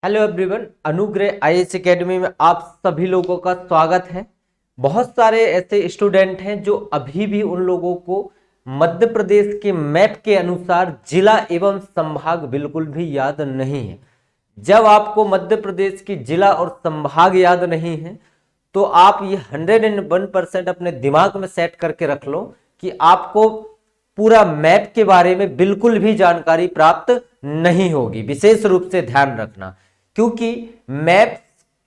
Hello everyone, अनुग्रह IAS academy में आप सभी लोगों का स्वागत है। बहुत सारे ऐसे स्टूडेंट हैं जो अभी भी उन लोगों को मध्य प्रदेश के मैप के अनुसार जिला एवं संभाग बिल्कुल भी याद नहीं है। जब आपको मध्य प्रदेश की जिला और संभाग याद नहीं है तो आप ये 101% अपने दिमाग में सेट करके रख लो कि आपको पूरा मैप के बारे में बिल्कुल भी जानकारी प्राप्त नहीं होगी। विशेष रूप से ध्यान रखना, क्योंकि मैप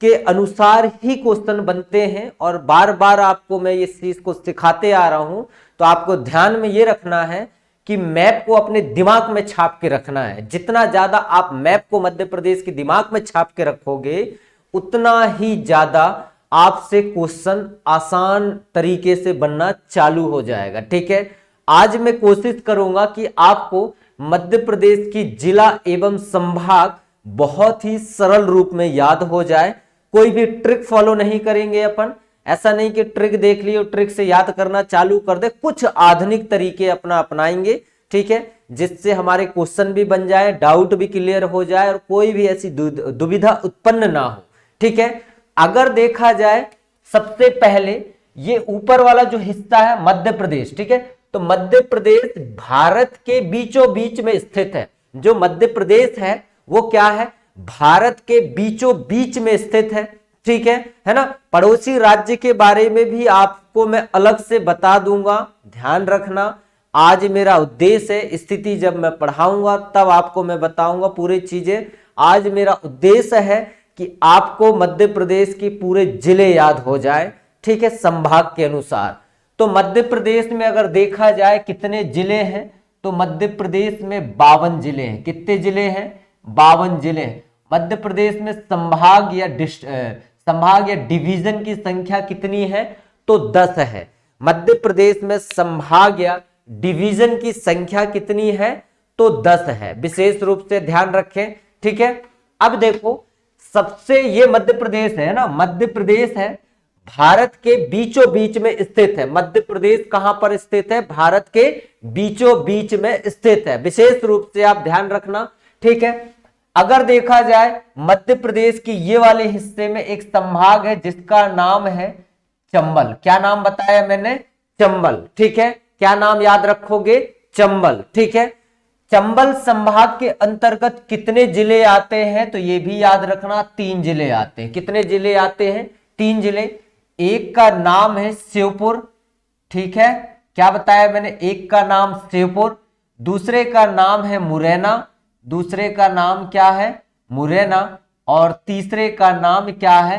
के अनुसार ही क्वेश्चन बनते हैं और बार बार आपको मैं इस चीज को सिखाते आ रहा हूं। तो आपको ध्यान में ये रखना है कि मैप को अपने दिमाग में छाप के रखना है। जितना ज्यादा आप मैप को मध्य प्रदेश के दिमाग में छाप के रखोगे उतना ही ज्यादा आपसे क्वेश्चन आसान तरीके से बनना चालू हो जाएगा। ठीक है, आज मैं कोशिश करूंगा कि आपको मध्य प्रदेश की जिला एवं संभाग बहुत ही सरल रूप में याद हो जाए। कोई भी ट्रिक फॉलो नहीं करेंगे अपन। ऐसा नहीं कि ट्रिक देख लियो ट्रिक से याद करना चालू कर दे, कुछ आधुनिक तरीके अपना अपनाएंगे। ठीक है, जिससे हमारे क्वेश्चन भी बन जाए, डाउट भी क्लियर हो जाए और कोई भी ऐसी दुविधा उत्पन्न ना हो। ठीक है, अगर देखा जाए सबसे पहले ये ऊपर वाला जो हिस्सा है मध्य प्रदेश, ठीक है, तो मध्य प्रदेश भारत के बीचों बीच में स्थित है। जो मध्य प्रदेश है वो क्या है, भारत के बीचों बीच में स्थित है। ठीक है ना। पड़ोसी राज्य के बारे में भी आपको मैं अलग से बता दूंगा, ध्यान रखना। आज मेरा उद्देश्य है, स्थिति जब मैं पढ़ाऊंगा तब आपको मैं बताऊंगा पूरी चीजें। आज मेरा उद्देश्य है कि आपको मध्य प्रदेश की पूरे जिले याद हो जाए। ठीक है, संभाग के अनुसार। तो मध्य प्रदेश में अगर देखा जाए कितने जिले हैं, तो मध्य प्रदेश में 52 जिले हैं। कितने जिले हैं? 52 जिले हैं। मध्य प्रदेश में संभाग या डिवीजन की संख्या कितनी है? तो 10 है। मध्य प्रदेश में संभाग या डिवीजन की संख्या कितनी है? तो 10 है। विशेष रूप से ध्यान रखें। ठीक है, अब देखो सबसे ये मध्य प्रदेश है ना, मध्य प्रदेश है भारत के बीचों बीच में स्थित है। मध्य प्रदेश कहां पर स्थित है? भारत के बीचों बीच में स्थित है। विशेष रूप से आप ध्यान रखना। ठीक है, अगर देखा जाए मध्य प्रदेश की ये वाले हिस्से में एक संभाग है जिसका नाम है चंबल। क्या नाम बताया मैंने? चंबल। ठीक है, क्या नाम याद रखोगे? चंबल। ठीक है, चंबल संभाग के अंतर्गत कितने जिले आते हैं? तो ये भी याद रखना, 3 जिले आते हैं। कितने जिले आते हैं? 3 जिले। एक का नाम है शिवपुर। ठीक है, क्या बताया मैंने? एक का नाम शिवपुर, दूसरे का नाम है मुरैना। दूसरे का नाम क्या है? मुरैना। और तीसरे का नाम क्या है?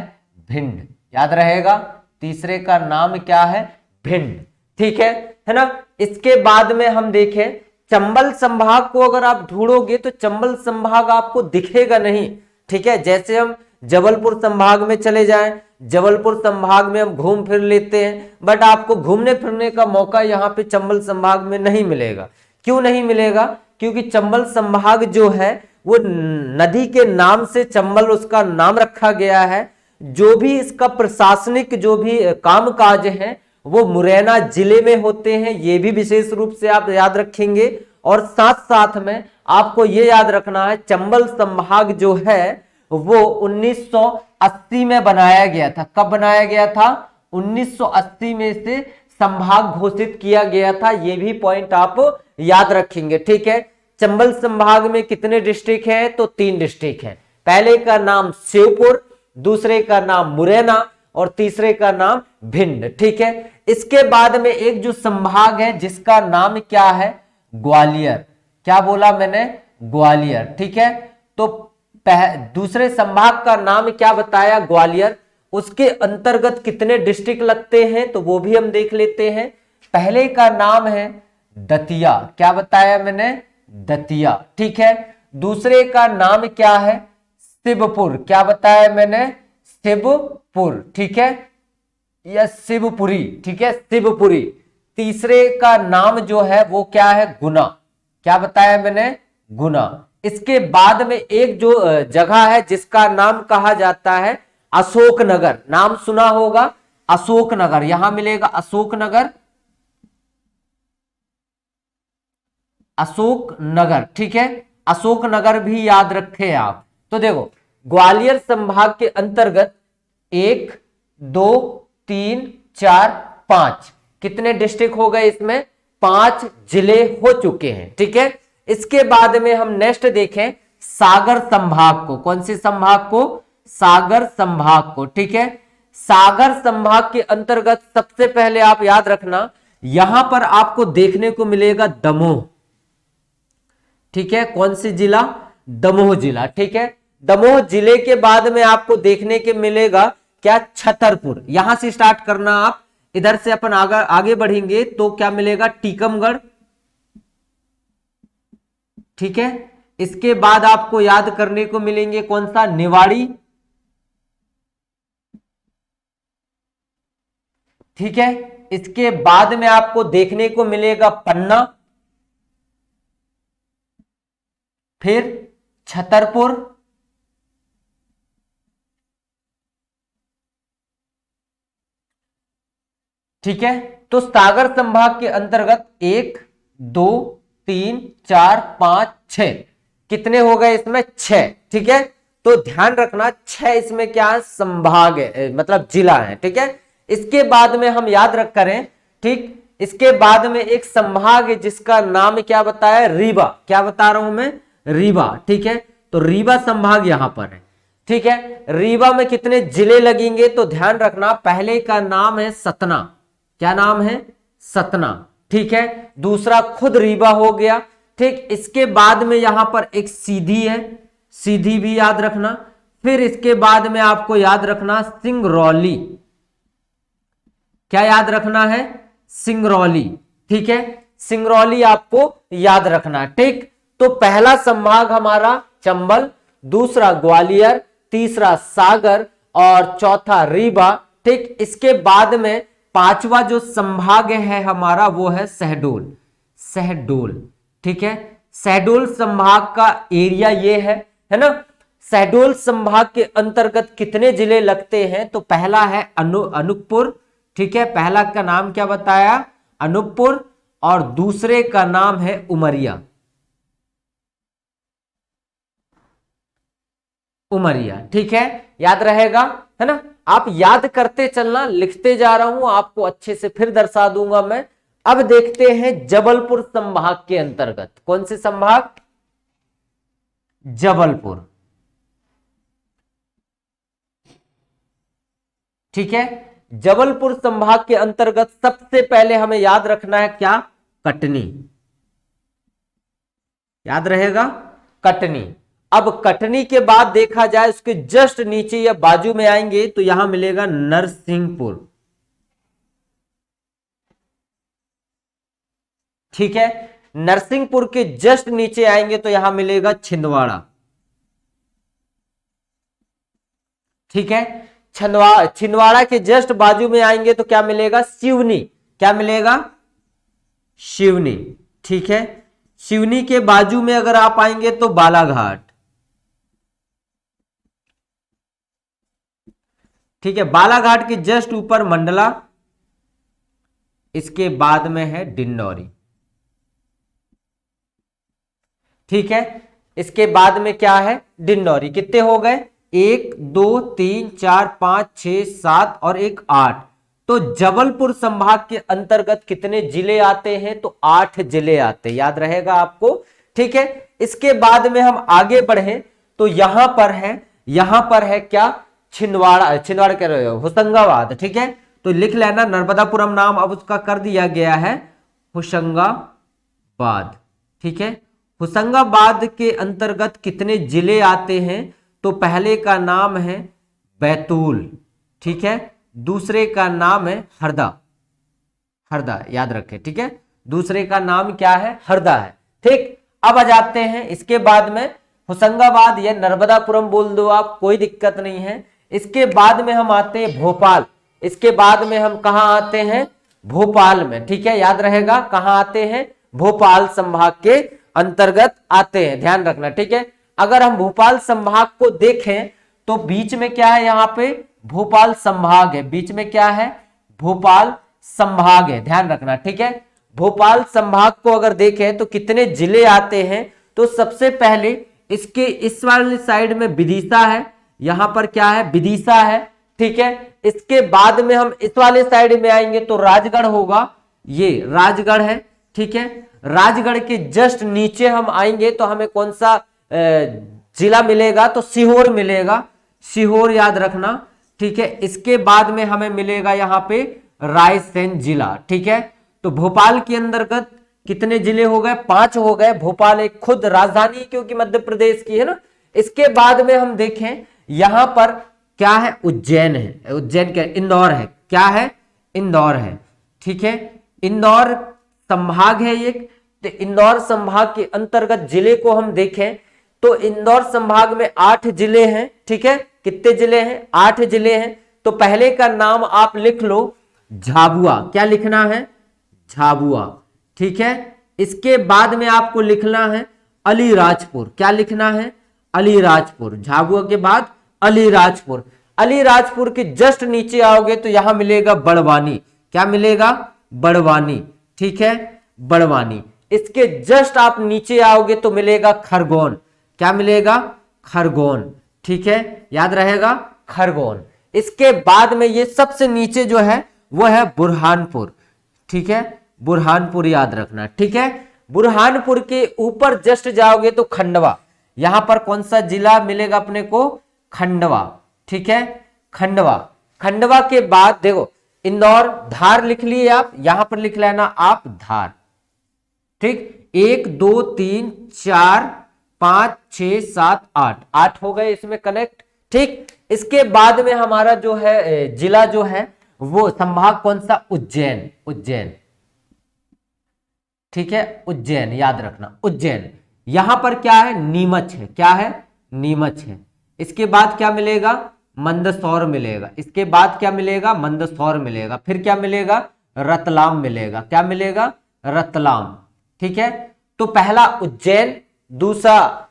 भिंड। याद रहेगा, तीसरे का नाम क्या है? भिंड। ठीक है ना। इसके बाद में हम देखें चंबल संभाग को अगर आप ढूंढोगे तो चंबल संभाग आपको दिखेगा नहीं। ठीक है, जैसे हम जबलपुर संभाग में चले जाएं, जबलपुर संभाग में हम घूम फिर लेते हैं, बट आपको घूमने फिरने का मौका यहाँ पे चंबल संभाग में नहीं मिलेगा। क्यों नहीं मिलेगा? क्योंकि चंबल संभाग जो है वो नदी के नाम से चंबल उसका नाम रखा गया है। जो भी इसका प्रशासनिक जो भी कामकाज है वो मुरैना जिले में होते हैं। ये भी विशेष रूप से आप याद रखेंगे। और साथ साथ में आपको ये याद रखना है चंबल संभाग जो है वो 1980 में बनाया गया था। कब बनाया गया था? 1980 में से संभाग घोषित किया गया था। ये भी पॉइंट आप याद रखेंगे। ठीक है, चंबल संभाग में कितने डिस्ट्रिक्ट हैं? तो 3 डिस्ट्रिक्ट हैं। पहले का नाम शिवपुर, दूसरे का नाम मुरैना और तीसरे का नाम भिंड। ठीक है, इसके बाद में एक जो संभाग है जिसका नाम क्या है? ग्वालियर। क्या बोला मैंने? ग्वालियर। ठीक है, तो दूसरे संभाग का नाम क्या बताया? ग्वालियर। उसके अंतर्गत कितने डिस्ट्रिक्ट लगते हैं? तो वो भी हम देख लेते हैं। पहले का नाम है दतिया। क्या बताया मैंने? दतिया। ठीक है, दूसरे का नाम क्या है? शिवपुर। क्या बताया मैंने? शिवपुर। ठीक है, या शिवपुरी। ठीक है, शिवपुरी। तीसरे का नाम जो है वो क्या है? गुना। क्या बताया मैंने? गुना। इसके बाद में एक जो जगह है जिसका नाम कहा जाता है अशोकनगर। नाम सुना होगा, अशोकनगर। यहां मिलेगा अशोकनगर, अशोकनगर। ठीक है, अशोकनगर भी याद रखें आप। तो देखो ग्वालियर संभाग के अंतर्गत 1 2 3 4 5 कितने डिस्ट्रिक्ट हो गए, इसमें 5 जिले हो चुके हैं। ठीक है, इसके बाद में हम नेक्स्ट देखें सागर संभाग को। कौन से संभाग को? सागर संभाग को। ठीक है, सागर संभाग के अंतर्गत सबसे पहले आप याद रखना, यहां पर आपको देखने को मिलेगा दमोह। ठीक है, कौन सी जिला? दमोह जिला। ठीक है, दमोह जिले के बाद में आपको देखने के मिलेगा क्या? छतरपुर। यहां से स्टार्ट करना आप, इधर से अपन आगे बढ़ेंगे तो क्या मिलेगा? टीकमगढ़। ठीक है, इसके बाद आपको याद करने को मिलेंगे कौन सा? निवाड़ी। ठीक है, इसके बाद में आपको देखने को मिलेगा पन्ना, फिर छतरपुर, ठीक है। तो सागर संभाग के अंतर्गत 1 2 3 4 5 6 कितने हो गए? इसमें 6। ठीक है, तो ध्यान रखना 6 इसमें क्या है? संभाग है, मतलब जिला है। ठीक है, इसके बाद में हम याद रख करें, ठीक, इसके बाद में एक संभाग है जिसका नाम क्या बताया? रीवा। क्या बता रहा हूं मैं? रीवा। ठीक है, तो रीवा संभाग यहां पर है। ठीक है, रीवा में कितने जिले लगेंगे? तो ध्यान रखना, पहले का नाम है सतना। क्या नाम है? सतना। ठीक है, दूसरा खुद रीवा हो गया। ठीक, इसके बाद में यहां पर एक सीधी है, सीधी भी याद रखना। फिर इसके बाद में आपको याद रखना सिंगरौली। क्या याद रखना है? सिंगरौली। ठीक है, सिंगरौली आपको याद रखना। ठीक, तो पहला संभाग हमारा चंबल, दूसरा ग्वालियर, तीसरा सागर और चौथा रीवा। ठीक, इसके बाद में पांचवा जो संभाग है हमारा वो है शहडोल। शहडोल। ठीक है, शहडोल संभाग का एरिया ये है ना। शहडोल संभाग के अंतर्गत कितने जिले लगते हैं? तो पहला है अनूपपुर। ठीक है, पहला का नाम क्या बताया? अनूपपुर, और दूसरे का नाम है उमरिया। उमरिया। ठीक है, याद रहेगा, है ना। आप याद करते चलना, लिखते जा रहा हूं, आपको अच्छे से फिर दर्शा दूंगा मैं। अब देखते हैं जबलपुर संभाग के अंतर्गत। कौन से संभाग? जबलपुर। ठीक है, जबलपुर संभाग के अंतर्गत सबसे पहले हमें याद रखना है क्या? कटनी। याद रहेगा, कटनी। अब कटनी के बाद देखा जाए उसके जस्ट नीचे या बाजू में आएंगे तो यहां मिलेगा नरसिंहपुर। ठीक है, नरसिंहपुर के जस्ट नीचे आएंगे तो यहां मिलेगा छिंदवाड़ा। ठीक है, छिंदवाड़ा के जस्ट बाजू में आएंगे तो क्या मिलेगा? सिवनी। क्या मिलेगा? सिवनी। ठीक है, सिवनी के बाजू में अगर आप आएंगे तो बालाघाट। ठीक है, बालाघाट के जस्ट ऊपर मंडला, इसके बाद में है डिंडौरी। ठीक है, इसके बाद में क्या है? डिंडौरी। कितने हो गए? 1 2 3 4 5 6 7 और 1 8। तो जबलपुर संभाग के अंतर्गत कितने जिले आते हैं? तो 8 जिले आते हैं, याद रहेगा आपको। ठीक है, इसके बाद में हम आगे बढ़े तो यहां पर है क्या? छिंदवाड़ा कह रहे हो, होशंगाबाद। ठीक है, तो लिख लेना, नर्मदापुरम नाम अब उसका कर दिया गया है होशंगाबाद। ठीक है, होशंगाबाद के अंतर्गत कितने जिले आते हैं? तो पहले का नाम है बैतूल। ठीक है, दूसरे का नाम है हरदा। हरदा याद रखें। ठीक है, दूसरे का नाम क्या है? हरदा है। ठीक, अब आ जाते हैं इसके बाद में होशंगाबाद या नर्मदापुरम बोल दो आप, कोई दिक्कत नहीं है। इसके बाद में हम आते हैं भोपाल। इसके बाद में हम कहां आते हैं? भोपाल में। ठीक है, याद रहेगा कहां आते हैं? भोपाल संभाग के अंतर्गत आते हैं, ध्यान रखना। ठीक है, अगर हम भोपाल संभाग को देखें तो बीच में क्या है? यहां पे भोपाल संभाग है, बीच में क्या है? भोपाल संभाग है, ध्यान रखना। ठीक है, भोपाल संभाग को अगर देखें तो कितने जिले आते हैं? तो सबसे पहले इसके इस वाली साइड में विदिशा है, यहां पर क्या है, विदिशा है, ठीक है। इसके बाद में हम इस वाले साइड में आएंगे तो राजगढ़ होगा, ये राजगढ़ है, ठीक है। राजगढ़ के जस्ट नीचे हम आएंगे तो हमें कौन सा जिला मिलेगा, तो सीहोर मिलेगा, सीहोर याद रखना, ठीक है। इसके बाद में हमें मिलेगा यहाँ पे रायसेन जिला, ठीक है। तो भोपाल के अंतर्गत कितने जिले हो गए, 5 हो गए। भोपाल एक खुद राजधानी क्योंकि मध्य प्रदेश की है ना। इसके बाद में हम देखें यहां पर क्या है, उज्जैन है, उज्जैन क्या, इंदौर है, क्या है, इंदौर है, ठीक है। इंदौर संभाग है एक, तो इंदौर संभाग के अंतर्गत जिले को हम देखें तो इंदौर संभाग में 8 जिले हैं, ठीक है। कितने जिले हैं, 8 जिले हैं। तो पहले का नाम आप लिख लो झाबुआ, क्या लिखना है, झाबुआ, ठीक है। इसके बाद में आपको लिखना है अलीराजपुर, क्या लिखना है, अलीराजपुर। झाबुआ के बाद अलीराजपुर। अलीराजपुर के जस्ट नीचे आओगे तो यहां मिलेगा बड़वानी, क्या मिलेगा, बड़वानी, ठीक है, बड़वानी। इसके जस्ट आप नीचे आओगे तो मिलेगा खरगोन, क्या मिलेगा, खरगोन, ठीक है, याद रहेगा, खरगोन। इसके बाद में ये सबसे नीचे जो है वो है बुरहानपुर, ठीक है, बुरहानपुर याद रखना, ठीक है। बुरहानपुर के ऊपर जस्ट जाओगे तो खंडवा, यहां पर कौन सा जिला मिलेगा अपने को, खंडवा, ठीक है, खंडवा। खंडवा के बाद देखो इंदौर, धार लिख लिए आप, यहां पर लिख लेना आप धार, ठीक। 1 2 3 4 5 6 7 8, 8 हो गए इसमें कनेक्ट, ठीक। इसके बाद में हमारा जो है जिला जो है वो संभाग कौन सा, उज्जैन, उज्जैन, ठीक है, उज्जैन याद रखना, उज्जैन। यहां पर क्या है, नीमच है, क्या है, नीमच है। इसके बाद क्या मिलेगा, मंदसौर मिलेगा। इसके बाद क्या मिलेगा, मंदसौर मिलेगा। फिर क्या मिलेगा, रतलाम मिलेगा, क्या मिलेगा, रतलाम, ठीक है। तो पहला उज्जैन, दूसरा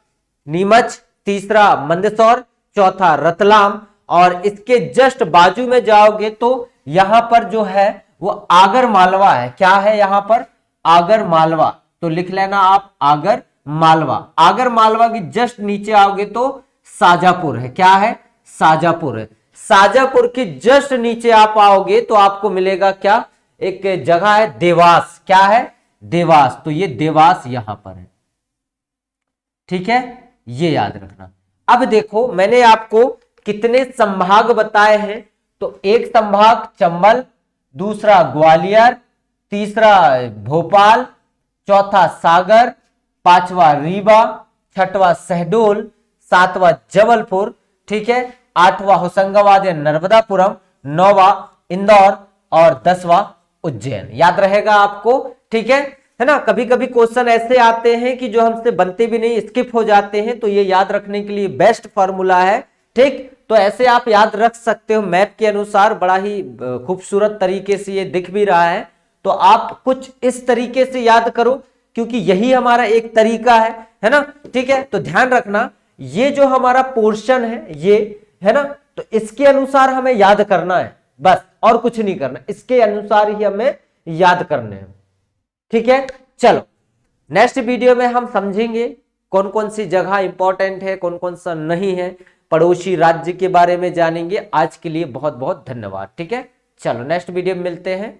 नीमच, तीसरा मंदसौर, चौथा रतलाम, और इसके जस्ट बाजू में जाओगे तो यहां पर जो है वो आगर मालवा है, क्या है यहां पर, आगर मालवा। तो लिख लेना आप आगर मालवा। आगर मालवा की जस्ट नीचे आओगे तो साजापुर है, क्या है, साजापुर है। साजापुर के जस्ट नीचे आप आओगे तो आपको मिलेगा क्या, एक जगह है देवास, क्या है, देवास। तो ये देवास यहां पर है, ठीक है, ये याद रखना। अब देखो मैंने आपको कितने संभाग बताए हैं, तो एक संभाग चंबल, दूसरा ग्वालियर, तीसरा भोपाल, चौथा सागर, पांचवा रीवा, छठवां शहडोल, सातवां जबलपुर, ठीक है, आठवां होशंगाबाद या नर्मदापुरम, नौवां इंदौर और 10वां उज्जैन। याद रहेगा आपको, ठीक है ना। कभी कभी क्वेश्चन ऐसे आते हैं कि जो हमसे बनते भी नहीं, स्किप हो जाते हैं, तो ये याद रखने के लिए बेस्ट फॉर्मूला है, ठीक। तो ऐसे आप याद रख सकते हो मैप के अनुसार, बड़ा ही खूबसूरत तरीके से ये दिख भी रहा है। तो आप कुछ इस तरीके से याद करो क्योंकि यही हमारा एक तरीका है ना, ठीक है। तो ध्यान रखना ये जो हमारा पोर्शन है ये है ना, तो इसके अनुसार हमें याद करना है बस, और कुछ नहीं करना, इसके अनुसार ही हमें याद करने हैं, ठीक है। चलो नेक्स्ट वीडियो में हम समझेंगे कौन कौन सी जगह इंपॉर्टेंट है, कौन कौन सा नहीं है, पड़ोसी राज्य के बारे में जानेंगे। आज के लिए बहुत बहुत धन्यवाद, ठीक है। चलो नेक्स्ट वीडियो में मिलते हैं।